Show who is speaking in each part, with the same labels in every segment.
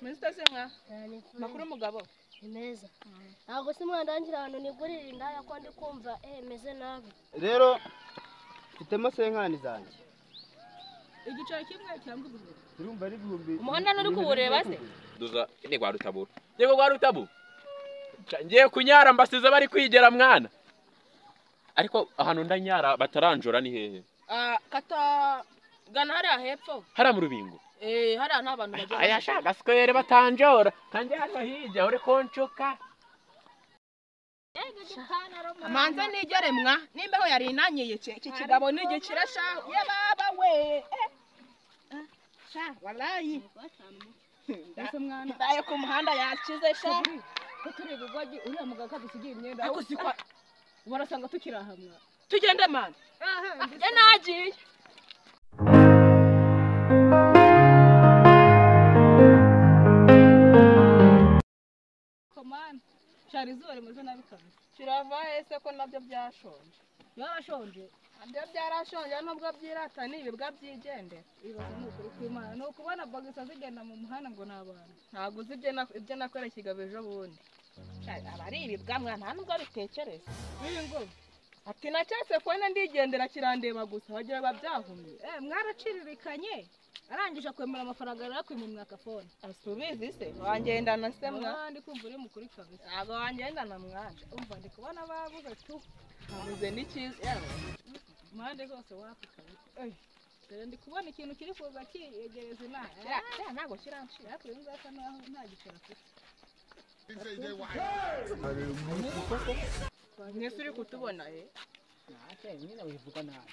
Speaker 1: Mr. Senga makuru mugabo
Speaker 2: imeza ntago si mwandangira hano nigurira indaya ko ndi kumva meze nabi
Speaker 3: rero mfitemo senkani zanjye
Speaker 1: igicaro kimwe cyangwa ibihumbi
Speaker 3: urumva ari ibihumbi
Speaker 1: umuhanda nuri kuwureba se
Speaker 4: duza ni kwa rutabura yego kwa rutabu ngiye kunyara mbasize bari kwigera mwana ariko ahantu ndanyara bataranjora ni hehe
Speaker 1: kata gana hariya hepfo
Speaker 4: hara mu rubingo
Speaker 1: hariya nta bantu bajya
Speaker 4: ayashaka square batanjora kandi hano hirya ure koncoka
Speaker 1: manza nigere mwa nimbeho yari inanyiye iki kigabo nigikira sha ye baba we sha wallahi ndase mwana ndaye ku muhanda yakize sha turi bigwaji uriya mugaka dusigiye imyenda ariko sikwa barasanga tukirahamwa tugende man ye nagiye komana sharizuba rimeze nabi kabisa kirava ese ko nabyo byashonje yarashonje nabyo byarashonje nubwo byirata nibibwa byigendera ibibazo n'ukuri kw'Imana no kubona bagisa zigenda mu muhanda ngo nabana ntago uzi ibyo nakora kigabo ejo bundi abari ibibwa mwana nta nubwo bitekereza ngo ati nacyase kubona ndigendera kirandeba gusa wagira babyahumye mwaraciririkanye arangije kwemera amafaranga yarakwimye mwaka phone asubize se wangendana se mwa ndi kumva uri mukuri kabisa ntago wangendana mwanje umva ndi kubona babuze tu habuze n'ikizi yawe mande zose wapika dore ndi kubona ikintu kiri kuza kiyegereza inama ntago kiranshira ariko nzaka naho ntagikora mwese uri kutubona
Speaker 3: nyine wivuga nabi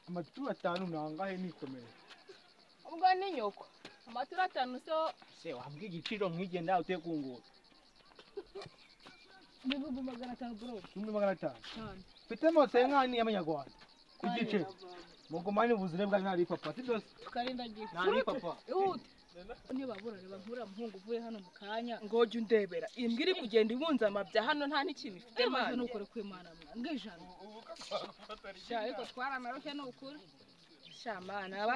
Speaker 3: amaturu 5 nangahe nikomere
Speaker 1: ubwo ni nyoko amaturu 5
Speaker 3: se wambwiye igiciro nkigenda utekungura
Speaker 1: Nibubu 500 bro
Speaker 3: 500 pitemo senkani y'amanyarwanda kugice mugomani buzire bwa ntari papa sibyo
Speaker 1: tukarinda gifu
Speaker 3: ntari papa
Speaker 1: ntibabura reba nkura muhungu uvuye hano mu kanya ngoje undebera imbwa iri kugenda ibunza amabya hano nta n'ikintu ifite maze n'ukuri kw'Imana ngijana sha ariko twaramaroke n'ukuri sha mana aba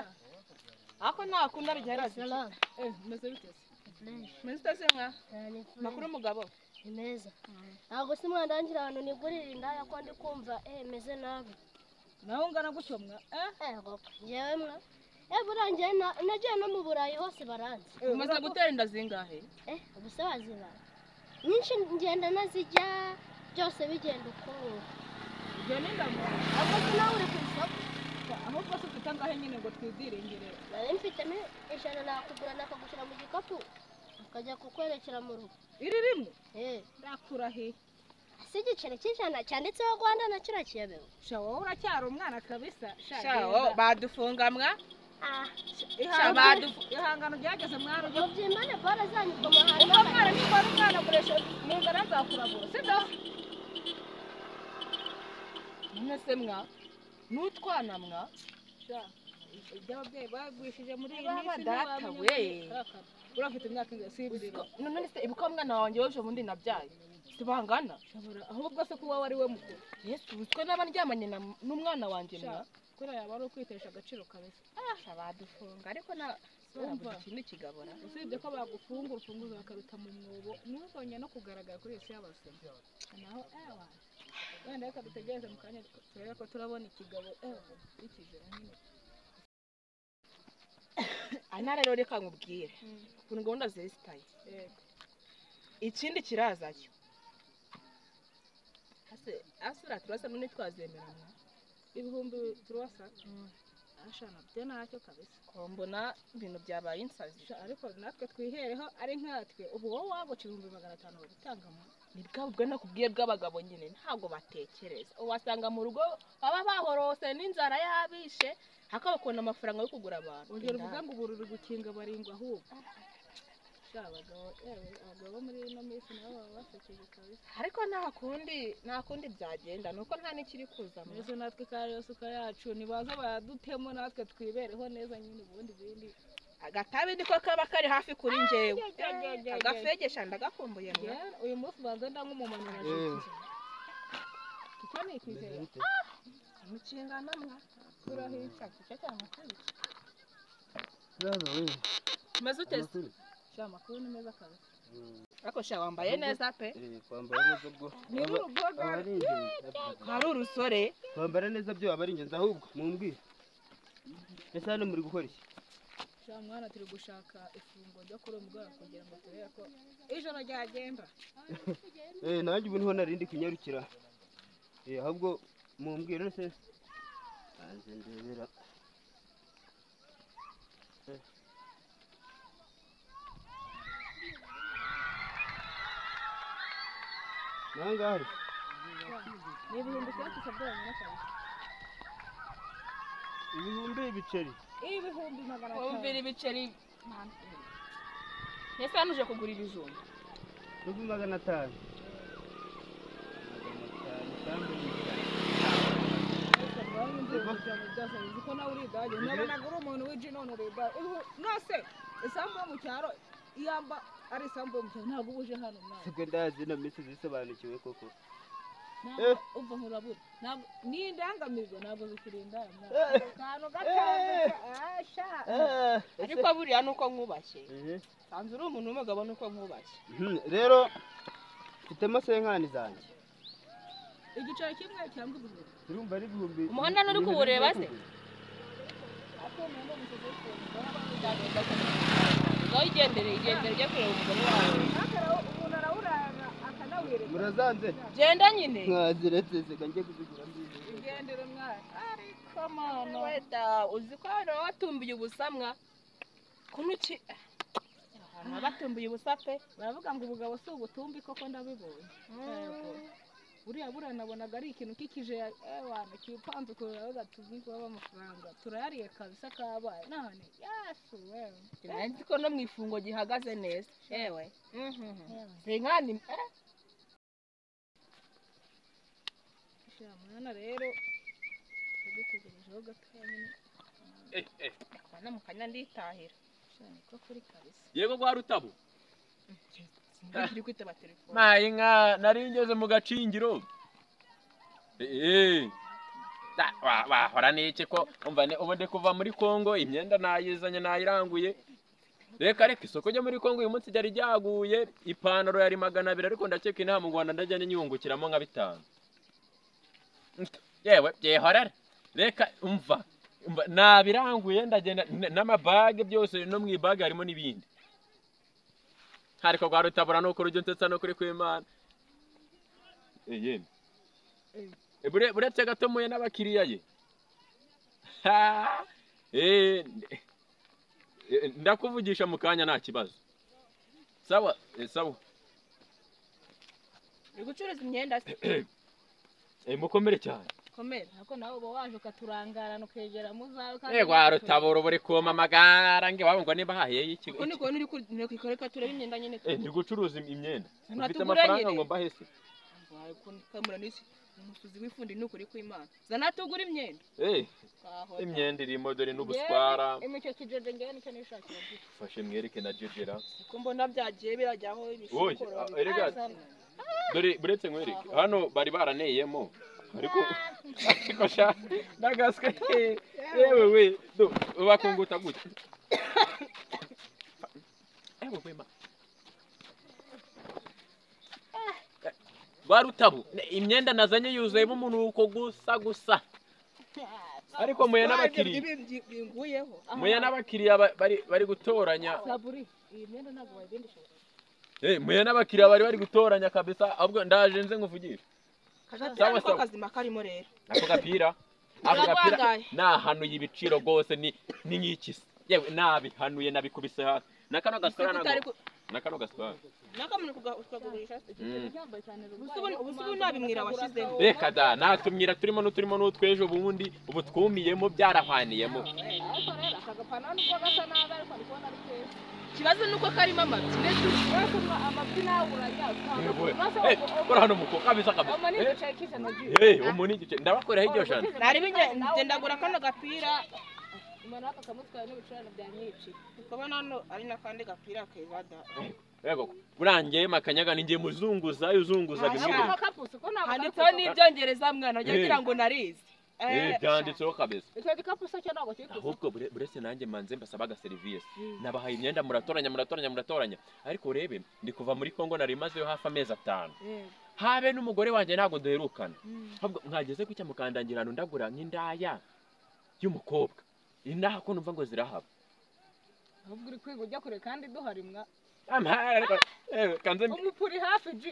Speaker 1: ako nakunda bijyara meze bitese Mr. Senga makuru mugabo
Speaker 2: imeza ntago si mwandangira hano nigurira indaya ko ndi kumva meze nabi
Speaker 1: naho ngana gutyo mwa
Speaker 2: yewe mwa burangiye nagiye no mu Burayi hose baranze
Speaker 1: umaze gutera inda zingahe
Speaker 2: ubuse bazibara nyinshi ngenda nazijya byose bigenda uko
Speaker 1: ibyo ni ndamo
Speaker 2: ahubwo nawe uri ku isoko
Speaker 1: ahubwo se ufite angahe nyine ngo twidiringire
Speaker 2: nari mfite ijana nakugura nakagushyira mu gikapu ukajya kukwerekera mu rugo
Speaker 1: iri rimwe ndakura he
Speaker 2: si igiceri cy'ijana cyanditseho Rwanda na kira kiyabeho
Speaker 1: sha wowe uracyari umwana kabisa sha badufunga mwa ihangano ryageze mwaro
Speaker 2: mu byimbane bora zanyu ku muhanda
Speaker 1: uko mwara niba umwana kuresha ningana nzakurabura sibyo mwese mwa n'utwana mwa sha iby'ababyeyi bagwishije muri iyi minsi data we urafite imyaka ingasibirira none se ibuka mwana wanjye weje bundi nabyaye sibangana ahubwo se kuba wari we mukuru Yesu uzwe n'abandyamanye n'umwana wanjye mwa kuri yaba ari ukwitesha agaciro kabisa badufunga ariko na umva ikindi kigabora usibye ko bagufunga urufunguzo bakaruta mu mwobo n'ubonye no kugaragara kuri isi y'abasema naho wenda reka dutegereze mu kanya turebe ko turabona ikigabo ikijera nyine ana rero reka nkubwire ukuntu gahunda zesitaye ikindi kirazacyo asura turasa none twazemerana ibihumbi turasa ashana byo nacyo kabisa kombona ibintu byabaye insazi ariko natwe twihereho ari nkatwe ubu wowe waguca 500 bagutangamo ni bwabwo nakubwiye bw'abagabo nyine ntago batekereza uwasanga mu rugo baba bahorose n'inzara yabishe hakabakona amafaranga yo kugura abantu ongera uvuga ngo ubururu gukinga baringwa ahubwo abagabo muri ino minsi nabo baba basekeje kabisa ariko nta kundi byagenda nuko nta n'ikiri kuza mbese natwe kare yose uka yacu nibaza badutemo natwe twibereho neza nyine ubundi bindi agatabi niko kaba kari hafi kuri njewe agafegesha ndagakumbuye mwe uyu munsi banza ndamumumana na jiki kiko ni kwizera mukingana mwa turahica cyo cyane kabisa maze utese sha makuru ni meza kabisa ariko sha wambaye neza pe
Speaker 5: kwambara neza bwo
Speaker 1: ni uruboga
Speaker 5: ari ingenzi
Speaker 1: hari urusore
Speaker 5: kwambara neza byo aba ari ingenzi ahubwo mumbwire ese hano muri gukora iki
Speaker 1: sha mwana turi gushaka ifunguro ryo kuri umugara kugira ngo turebe ko ijoro ryagenda
Speaker 5: nanjye ubu niho narindi kunyarukira ahubwo mumbwire se hanze ndebera nangahe
Speaker 1: ni ibihumbi cyangwa byonyine kabisa
Speaker 5: ibihumbi ibiceri
Speaker 1: ibihumbi magana atanu wumvira ibiceri ese hano uje kugura ibijumba
Speaker 5: ibihumbi 500
Speaker 1: ko nawe uriganye nabonaga uri umuntu w'iji none uriganye nose isambu yo mu cyaro iyamba ari isambu yo mu cyaro ntabwo ubuje hano mwana
Speaker 5: sibwo ndazi no minsi zisobanukiwe koko
Speaker 1: umva nkurabura ntabwo ni indangamirwa ntabwo zikurinda akantu gatoya ariko buriya nuko nkubashye sanze uri umuntu w'umugabo nuko nkubashye
Speaker 5: rero mfitemo senkani zanjye
Speaker 1: igiceri kimwe cyangwa ibihumbi
Speaker 5: urumva ari ibihumbi
Speaker 1: umuhanda nturi kuwureba se ngaho igendere ujya kureba umugore wawe umuntu arawurara akanawireka
Speaker 5: murazanze
Speaker 1: genda nyine
Speaker 5: mwaziretse seka njye kuzigura mbizi
Speaker 1: igendere mwana ariko mana weda uzi ko hano watumbiye ubusamwa kunuki ahantu batumbiye ubusa pe baravuga ngo ubugabo si ubutumbi koko ndabibonye buriya nabonaga ari ikintu kikije abantu kipanze kureba tuzikuba amafaranga turayariye kabisa kabaye none yasu wewe nzi ko no mu ifungo gihagaze neza yewe senkani mwana rero tugutegerejeho gatoya nyine bana mu kanya nditahira niko kuri kabisa
Speaker 4: yego kwa Rutabo
Speaker 1: ndiri kwitaba telefone
Speaker 4: mayi nka nari ngeze mu gacingiro wahora n'iki ko umva ubu ndi kuva muri Kongo imyenda nayizanye nayiranguye reka isoko ryo muri Kongo uyu munsi ryari ryaguye ipantaro yari 200 ariko ndakeka inaha mu Rwanda ndajyanye nyungukiramo nka 5 yewe byehorera reka umva nabiranguye ndagenda n'amabage byose no mu ibage harimo n'ibindi hariko kwa Rutabura no kuri Nsetsa no kuri Kwimana yemwe buretse gatomoye n'abakiriya ye ndakuvugisha mu kanya nta kibazo sawa sawa
Speaker 1: gucuruza imyenda se
Speaker 4: mukomere cyane
Speaker 1: komera nako nawe uba waje ukaturangara ukegera muzawe
Speaker 4: kwa Rutabura buri kuma magara nge wabongo niba hahiye y'iki
Speaker 1: ko niko nuri kukoreka tureba imyenda nyine
Speaker 4: ndi gucuruza imyenda ufite amafaranga ngo mbahese
Speaker 1: kamura nisi umusuzi w'ifundi n'ukuri kw'Imana zana tugura imyenda
Speaker 4: imyenda iri modere n'ubuswara
Speaker 1: imicyo kijeje ngene nicyo nishakira
Speaker 4: fashe mwereke na jejera
Speaker 1: ko mbona byagiye birajyaho ibishukoro
Speaker 4: dore buretse nkwereke hano bari baraneyemo ariko sha ndagaswe yewe we bakunguta gute kwema Rutabu imyenda nazanye yuzuyemo umunuko gusa ariko muya n'abakiriya muya n'abakiriya bari gutoranya iyi myenda ntabwo bayibindisha muya n'abakiriya bari gutoranya kabisa ahubwo ndaje nze nguvugisha
Speaker 1: sawa sawa kazima karimo rero
Speaker 4: ako gapira nahanuye ibiciro rwose ni nk'ikisi yewe nabihanuye nabikubise hasi nakano gaswara nakano gaswara
Speaker 1: nakamwe kugagurisha cyambaye cyane ubu nabimwira washizeho
Speaker 4: reka da natumwira turimo n'utwejo bundi ubu twumiyemo byarahwaniyemo
Speaker 1: ariko rero akagapana nuko gasa nabi ariko ariko ari keza kibazo nuko karimo amabyi ndetse urasoma amabyi nawe urajya
Speaker 4: kora hano muko kabisa umunigi ndabakorera hiryo shana
Speaker 1: nari ndagura kano gapira imana aka kamutwaye n'ibicurane bya nyinshi ukabona hano ari nakandi gapira keza
Speaker 4: yego burangiye makanyaga ningiye muzunguza bimwe
Speaker 1: handitseho n'ibyongereza mwana ujya kugira ngo narize
Speaker 4: byanditseho kabisa.
Speaker 1: icyo gikapu se cyo ntabwo kiri ku
Speaker 4: Ahubwo buretse nanjye manze mbasaba agaserivisi. Nabahaye imyenda muratoranya. Ariko urebe ndi kuva muri Kongo nari mazeyo hafi amezi 5. Habe n'umugore wanjye ntabwo duherukana. Ahubwo mwageze ku cyamukandangirana ndagura nk'indaya y'umukobwa. Inaha ko numva ngo zirahaba.
Speaker 1: ahubwo uri kwiga ujya kure kandi duhari mwa
Speaker 4: Amara kanze
Speaker 1: umupuri hafi ji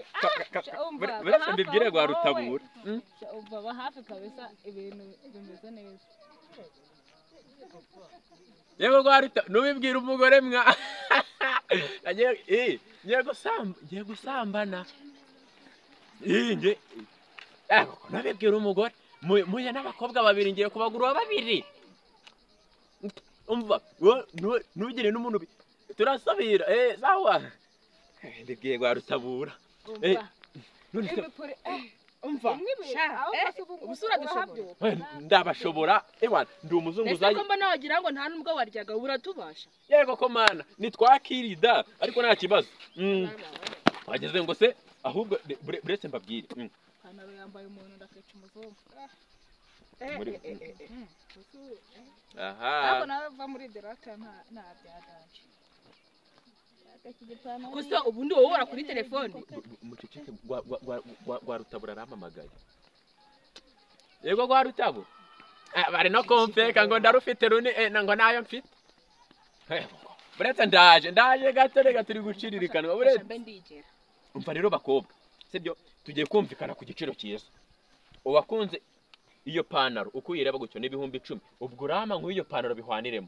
Speaker 4: buretse mbibwire gwa Rutabura.
Speaker 1: baba hafi kabisa ibintu bimeze neza
Speaker 4: Yego gwa Rutabura nubibwira umugore mwa ngiye gusambana nge nabibwira umugore muye n'abakobwa babiri ngiye kubagura babiri umva nugire n'umuntu turasabira sawa mbibwiye gwa Rutabura
Speaker 1: umva ubusura dushoboye
Speaker 4: ndabashobora ndi umuzunguzayi
Speaker 1: ko mbona wagira ngo nta nubwo waryaga uratubasha
Speaker 4: yego ko mana nitwakirida ariko nta kibazo wageze ngo se ahubwo buretse mbabwire
Speaker 1: kanaro yambaye umuntu ndakeca umuzungu
Speaker 4: aha
Speaker 1: ntabwo nava muri derata nta byadanje gusa ubundi wowe ura kuri telefone
Speaker 4: umuceceke gwa Rutabura aramamagaye yego gwa Rutabura bari no komfeka ngo ndarufite runi ngo nayo mfite buretse ndaje gato turi guciririkana buretse umva rero bakobwa sibyo tugiye kumvikana ku giciro cyiza ubakunze iyo panaro uko uyireba gutyo n'ibihumbi 10 ubwo urama nk'iyo panaro bihwaniremo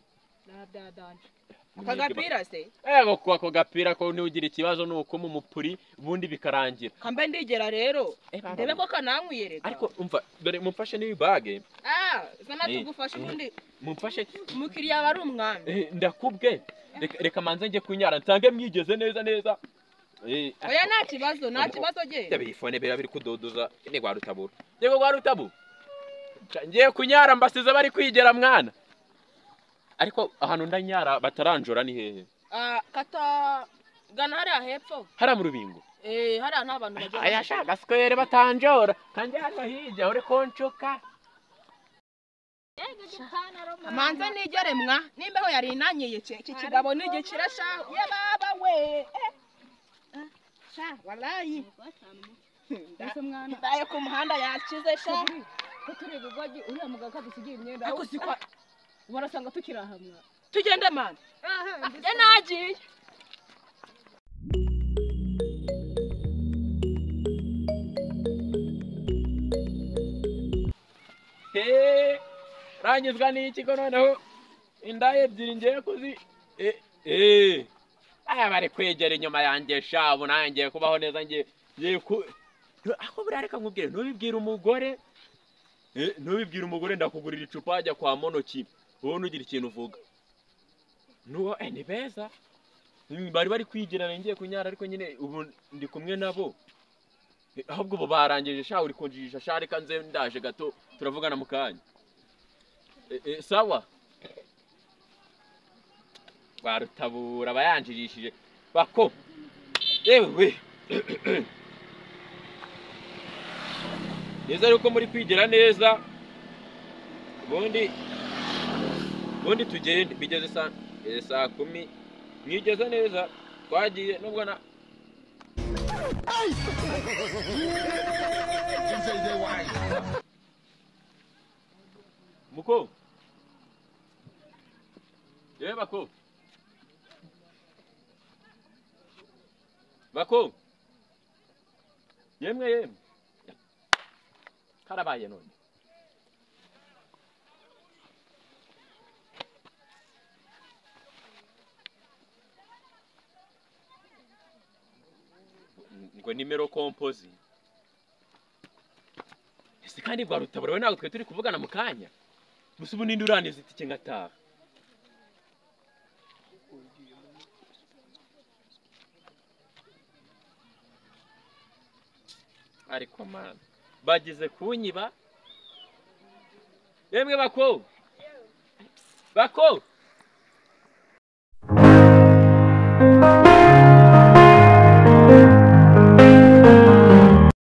Speaker 1: byadanje akagapira se
Speaker 4: ego ko gapira ko niugira ikibazo nuko mu mupuri bundi bikarangira
Speaker 1: kambe ndigera rero ndebe ko kanankwiyereka
Speaker 4: ariko umva dore mumfashe ni bage
Speaker 1: zana tugufashe ubundi
Speaker 4: mumfashe
Speaker 1: umukiriya bari umwami
Speaker 4: ndakubwe reka manze nge kunyara nsange mwigeze neza
Speaker 1: oya nta kibazo genda
Speaker 4: yabifone biri kudodoza ni gwa Rutabura yego gwa Rutabura ngiye kunyara mbasize bari kwigera mwana ariko ahantu ndanyara bataranjora ni hehe
Speaker 1: kata gana hariya hepfo
Speaker 4: hariya mu Rubingo
Speaker 1: hariya nta bantu bajya
Speaker 4: ayashaka skwere batanjora kandi hano hirya uri koncuka
Speaker 1: manze nigere mwa nimbeho yari inanyiye iki kigabo nigikira sha ye baba we wallahi ndase mwana ndaye ku muhanda yakize sha ko turi gugwaji uriya mugaka dusigiye imyenda ariko sikwa barasanga tukirahamwe tugende man ye nagiye
Speaker 4: ranyuzwa n'iki ko noneho indaye ebyiri ngiye kuzi bari kwegera inyuma yanjye shabu nanjye kubaho neza ngiye aho burareka nkubwire ntubibwire umugore ndakugurira icupa ajya kwa Monoki wowe nugira ikintu uvuga nuwo ni beza bari kwigirana ngiye kunyara ariko nyine ubu ndi kumwe nabo ahubwo bo barangije sha uri konjisha sha reka nze ndaje gato turavugana mu kanya sawa gwa Rutabura bayanjirishije bako yewe neza yuko muri kwigira neza ubundi tugende bigeze saa 10 mwigeze neza twagiye nubwo na muko yewe bako yemwe karabaye none ngo nimero kompozi ese kandi gwa Rutabura we ntabwo twe turi kuvugana mu kanya musa ubu ninde uraniza itike ngataha ariko mana bagize kunyiba yemwe bako